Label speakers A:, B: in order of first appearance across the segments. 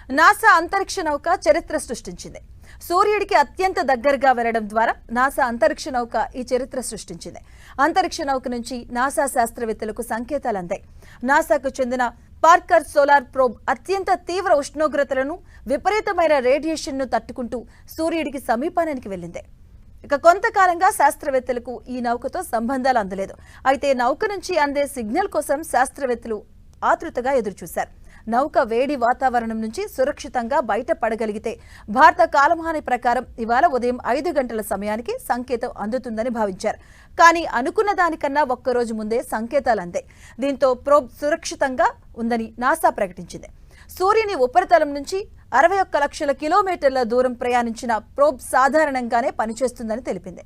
A: NASA అంతరిక్ష నౌక చరిత్ర సృష్టించింది. సూర్యుడికి అత్యంత దగ్గరగా వెళ్లడం ద్వారా నాసా అంతరిక్ష నౌక ఈ చరిత్ర సృష్టించింది. అంతరిక్ష నౌక నుంచి నాసా శాస్త్రవేత్తలకు సంకేతాలు అందాయి. నాసాకు చెందిన పార్కర్ సోలార్ ప్రోబ్ అత్యంత తీవ్ర ఉష్ణోగ్రతలను, విపరీతమైన రేడియేషన్ను తట్టుకుంటూ సూర్యుడికి సమీపానికి వెళ్ళింది. ఇక కొంతకాలంగా శాస్త్రవేత్తలకు ఈ నౌకతో సంబంధాలు అందలేదు. అయితే నౌక నుంచి అందే సిగ్నల్ కోసం శాస్త్రవేత్తలు ఆతృతగా ఎదురుచూశారు. నౌక వేడి వాతావరణం నుంచి సురక్షితంగా బయటపడగలిగితే భారత కాలమాన ప్రకారం ఇవాళ ఉదయం 5 గంటల సమయానికి సంకేతం అందుతుందని భావించారు. కానీ అనుకున్న దానికన్నా ఒక్కరోజు ముందే సంకేతాలు అందాయి. దీంతో ప్రోబ్ సురక్షితంగా ఉందని నాసా ప్రకటించింది. సూర్యుని ఉపరితలం నుంచి 61 లక్షల కిలోమీటర్ల దూరం ప్రయాణించిన ప్రోబ్ సాధారణంగానే పనిచేస్తుందని తెలిపింది.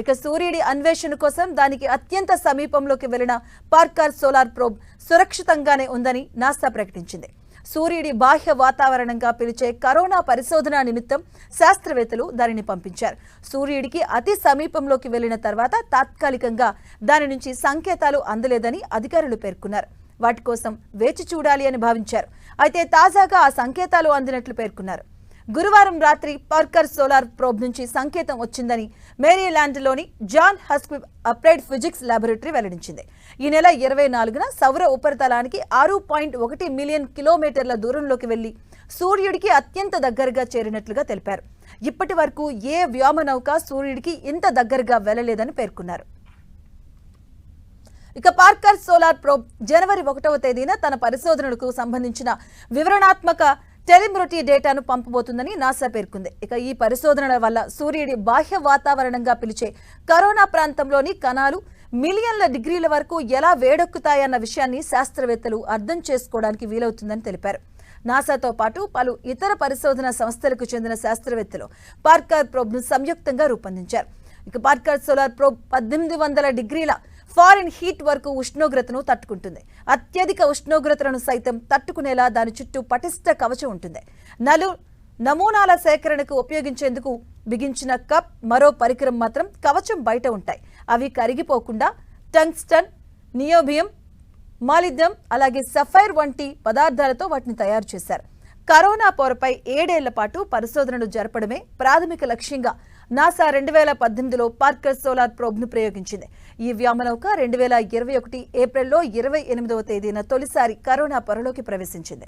A: ఇక సూర్యుడి అన్వేషణ కోసం దానికి అత్యంత సమీపంలోకి వెళ్లిన పార్కర్ సోలార్ ప్రోబ్ సురక్షితంగానే ఉందని నాసా ప్రకటించింది. సూర్యుడి బాహ్య వాతావరణంగా పిలిచే కరోనా పరిశోధన నిమిత్తం శాస్త్రవేత్తలు దానిని పంపించారు. సూర్యుడికి అతి సమీపంలోకి వెళ్లిన తర్వాత తాత్కాలికంగా దాని నుంచి సంకేతాలు అందలేదని అధికారులు పేర్కొన్నారు. వాటి కోసం వేచి చూడాలి అని భావించారు. అయితే తాజాగా ఆ సంకేతాలు అందినట్లు పేర్కొన్నారు. గురువారం రాత్రి పార్కర్ సోలార్ ప్రోబ్ నుంచి సంకేతం వచ్చిందని మేరీల్యాండ్లోని జాన్ హస్క్విబ్ అప్లైడ్ ఫిజిక్స్ ల్యాబొరేటరీ వెల్లడించింది. ఈ నెల 24న సౌర ఉపరితలానికి 6.1 మిలియన్ కిలోమీటర్ల దూరంలోకి వెళ్లి సూర్యుడికి అత్యంత దగ్గరగా చేరినట్లుగా తెలిపారు. ఇప్పటి వరకు ఏ వ్యోమనౌక సూర్యుడికి ఇంత దగ్గరగా వెళ్లలేదని పేర్కొన్నారు. ఇక పార్కర్ సోలార్ ప్రోబ్ జనవరి 1వ తేదీన తన పరిశోధనలకు సంబంధించిన వివరణాత్మక టెలిమెట్రీ డేటాను పంపబోతుందని నాసా పేర్కొంది. ఇక ఈ పరిశోధనల వల్ల సూర్యుడి బాహ్య వాతావరణంగా పిలిచే కరోనా ప్రాంతంలోని కణాలు మిలియన్ల డిగ్రీల వరకు ఎలా వేడెక్కుతాయన్న విషయాన్ని శాస్త్రవేత్తలు అర్థం చేసుకోవడానికి వీలవుతుందని తెలిపారు. నాసాతో పాటు పలు ఇతర పరిశోధన సంస్థలకు చెందిన శాస్త్రవేత్తలు పార్కర్ ప్రోబ్ను సంయుక్తంగా రూపొందించారు. ఇక పార్కర్ సోలార్ ప్రోబ్ 1800 డిగ్రీల ఫారెన్ హీట్ వరకు ఉష్ణోగ్రతను తట్టుకుంటుంది. అత్యధిక ఉష్ణోగ్రతలను సైతం తట్టుకునేలా దాని చుట్టూ పటిష్ట కవచం ఉంటుంది. నమూనాల సేకరణకు ఉపయోగించేందుకు బిగించిన కప్, మరో పరికరం మాత్రం కవచం బయట ఉంటాయి. అవి కరిగిపోకుండా టంగ్స్టన్, నియోబియం, మాలిబ్డినం అలాగే సఫైర్ వంటి పదార్థాలతో వాటిని తయారు చేశారు. కరోనా పోరుపై 7 ఏళ్ల పాటు పరిశోధనలు జరపడమే ప్రాథమిక లక్ష్యంగా నాసా 2018లో పార్కర్ సోలార్ ప్రోబ్ను ప్రయోగించింది. ఈ వ్యోమనౌక 2021 ఏప్రిల్లో 28వ తేదీన తొలిసారి కరోనా పొరలోకి ప్రవేశించింది.